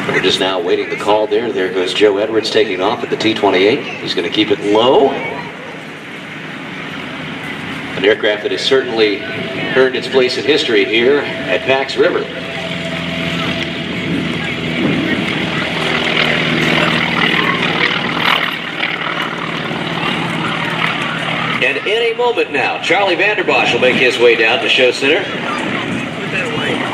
We're just now waiting the call there. There goes Joe Edwards taking off at the T-28. He's going to keep it low. An aircraft that has certainly earned its place in history here at Pax River. And any moment now, Charlie Vanderbosch will make his way down to Show Center.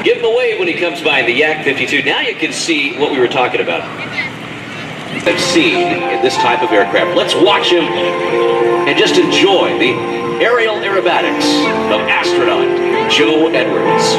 Give him a wave when he comes by in the Yak 52. Now you can see what we were talking about. I've seen in this type of aircraft. Let's watch him and just enjoy the aerial aerobatics of astronaut Joe Edwards.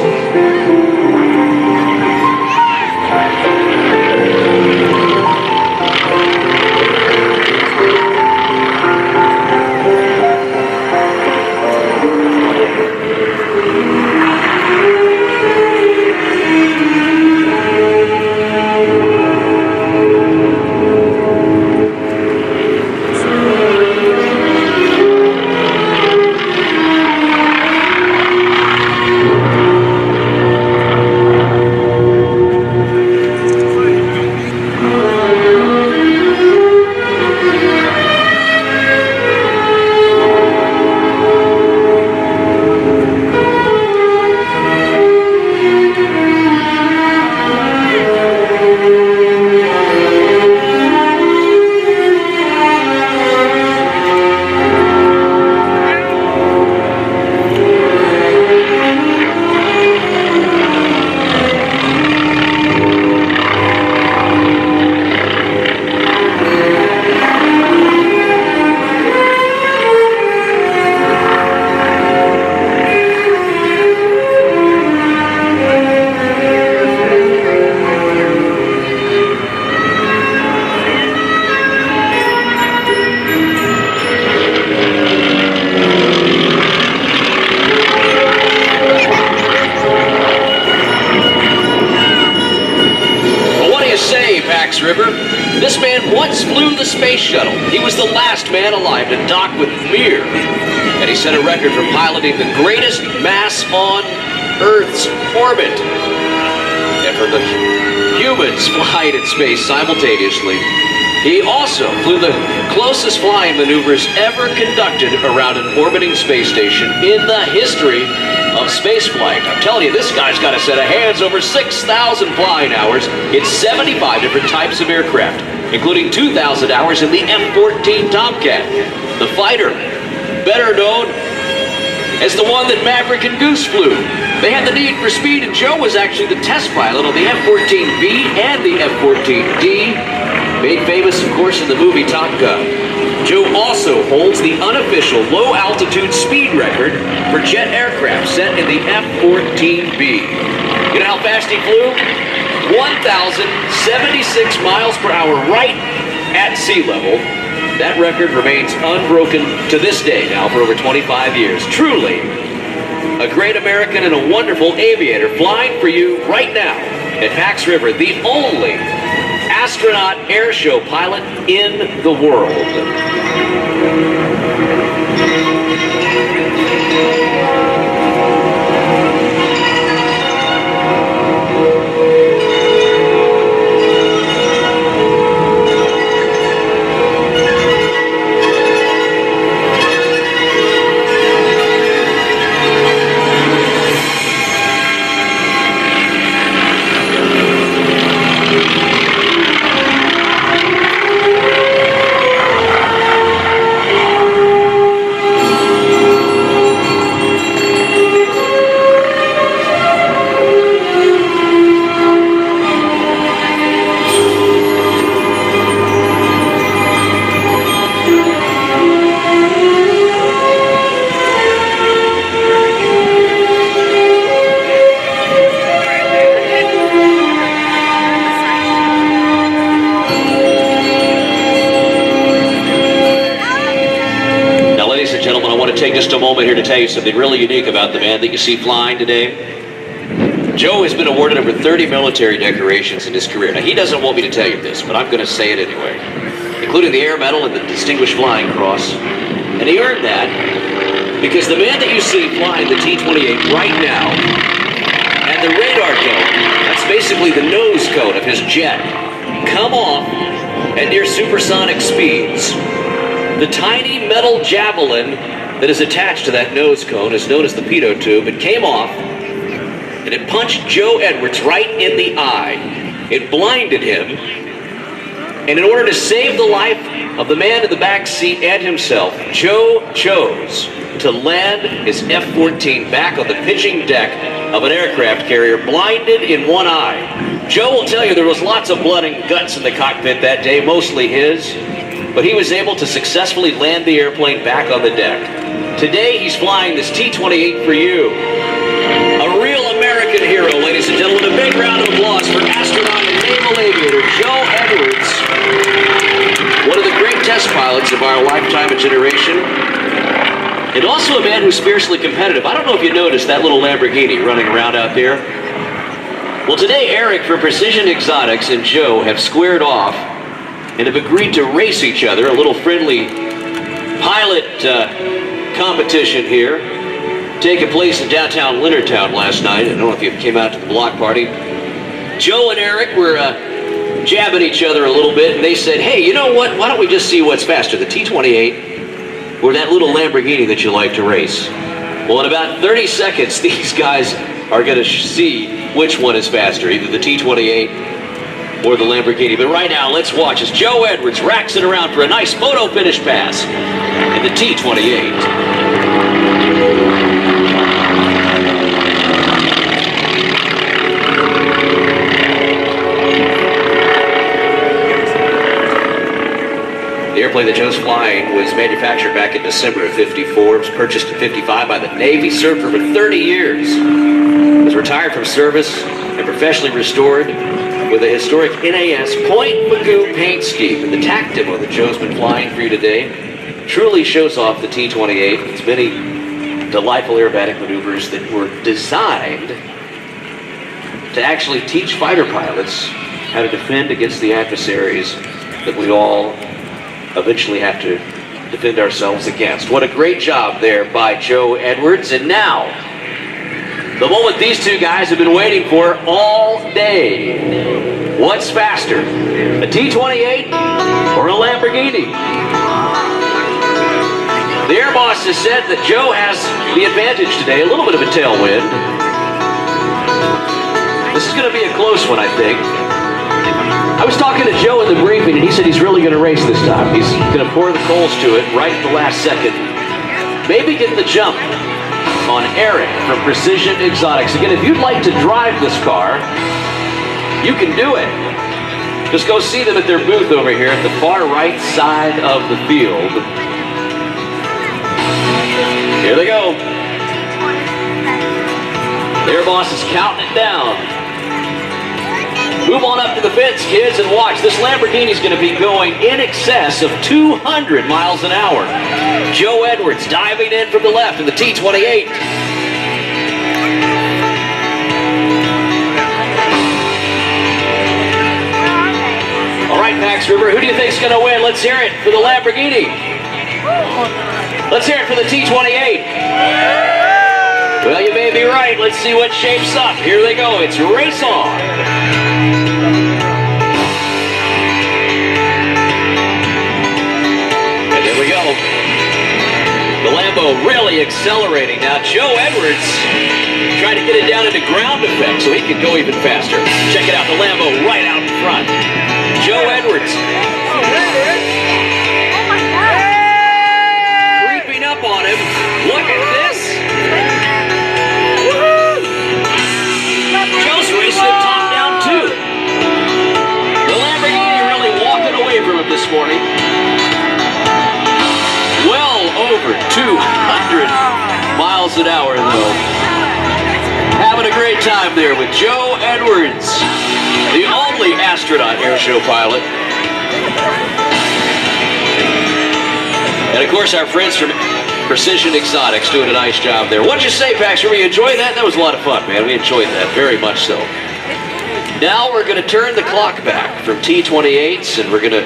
River. This man once flew the space shuttle. He was the last man alive to dock with Mir. And he set a record for piloting the greatest mass on Earth's orbit. And for the humans flying in space simultaneously, he also flew the closest flying maneuvers ever conducted around an orbiting space station in the history of spaceflight. I'm telling you, this guy's got a set of hands over 6,000 flying hours in 75 different types of aircraft, including 2,000 hours in the F-14 Tomcat, the fighter, better known as the one that Maverick and Goose flew. They had the need for speed, and Joe was actually the test pilot on the F-14B and the F-14D, made famous, of course, in the movie Top Gun. Joe also holds the unofficial low-altitude speed record for jet aircraft set in the F-14B. You know how fast he flew? 1,076 miles per hour right at sea level. That record remains unbroken to this day now for over 25 years. Truly, a great American and a wonderful aviator flying for you right now at Pax River, the only astronaut air show pilot in the world. Take just a moment here to tell you something really unique about the man that you see flying today. Joe has been awarded over 30 military decorations in his career. Now, he doesn't want me to tell you this, but I'm going to say it anyway, including the Air Medal and the Distinguished Flying Cross. And he earned that because the man that you see flying the T-28 right now had the radar cone, that's basically the nose cone of his jet, come off at near supersonic speeds. The tiny metal javelin that is attached to that nose cone is known as the pitot tube. It came off, and it punched Joe Edwards right in the eye. It blinded him, and in order to save the life of the man in the back seat and himself, Joe chose to land his F-14 back on the pitching deck of an aircraft carrier, blinded in one eye. Joe will tell you there was lots of blood and guts in the cockpit that day, mostly his, but he was able to successfully land the airplane back on the deck. Today, he's flying this T-28 for you. A real American hero, ladies and gentlemen. A big round of applause for astronaut and naval aviator Joe Edwards. One of the great test pilots of our lifetime and generation. And also a man who's fiercely competitive. I don't know if you noticed that little Lamborghini running around out there. Well, today, Eric from Precision Exotics and Joe have squared off and have agreed to race each other. A little friendly pilot competition here, taking place in downtown Leonardtown last night. I don't know if you came out to the block party. Joe and Eric were jabbing each other a little bit, and they said, hey, you know what? Why don't we just see what's faster, the T-28 or that little Lamborghini that you like to race? Well, in about 30 seconds, these guys are going to see which one is faster, either the T-28 or the Lamborghini. But right now, let's watch as Joe Edwards racks it around for a nice photo finish pass in the T-28. The airplane that Joe's flying was manufactured back in December of '54. It was purchased in '55 by the Navy, served for over 30 years. It was retired from service and professionally restored with a historic NAS Point Magoo paint scheme. And the TAC demo that Joe's been flying for you today truly shows off the T-28. It's many delightful aerobatic maneuvers that were designed to actually teach fighter pilots how to defend against the adversaries that we all eventually have to defend ourselves against. What a great job there by Joe Edwards. And now, the moment these two guys have been waiting for all day. What's faster, a T-28 or a Lamborghini? The air boss has said that Joe has the advantage today, a little bit of a tailwind. This is going to be a close one, I think. I was talking to Joe in the briefing, and he said he's really going to race this time. He's going to pour the coals to it right at the last second. Maybe get the jump on Eric from Precision Exotics. Again, if you'd like to drive this car, you can do it. Just go see them at their booth over here at the far right side of the field. Here they go. The air boss is counting it down. Move on up to the fence, kids, and watch. This Lamborghini's going to be going in excess of 200 miles an hour. Joe Edwards diving in from the left in the T-28. All right, Pax River, who do you think's going to win? Let's hear it for the Lamborghini. Let's hear it for the T-28. Well, you may be right. Let's see what shapes up. Here they go. It's race on. And there we go. The Lambo really accelerating. Now, Joe Edwards trying to get it down into ground effect so he can go even faster. Check it out. The Lambo right out in front. Joe Edwards. Creeping up on him. Look at this. Joe's racing it top down too. The Lamborghini really walking away from him this morning. Well over 200 miles an hour though. Having a great time there with Joe Edwards, the only astronaut airshow pilot. And of course our friends from Precision Exotics doing a nice job there. What did you say, Pax? Did you enjoy that? That was a lot of fun, man. We enjoyed that very much so. Now we're going to turn the clock back from T-28s, and we're going to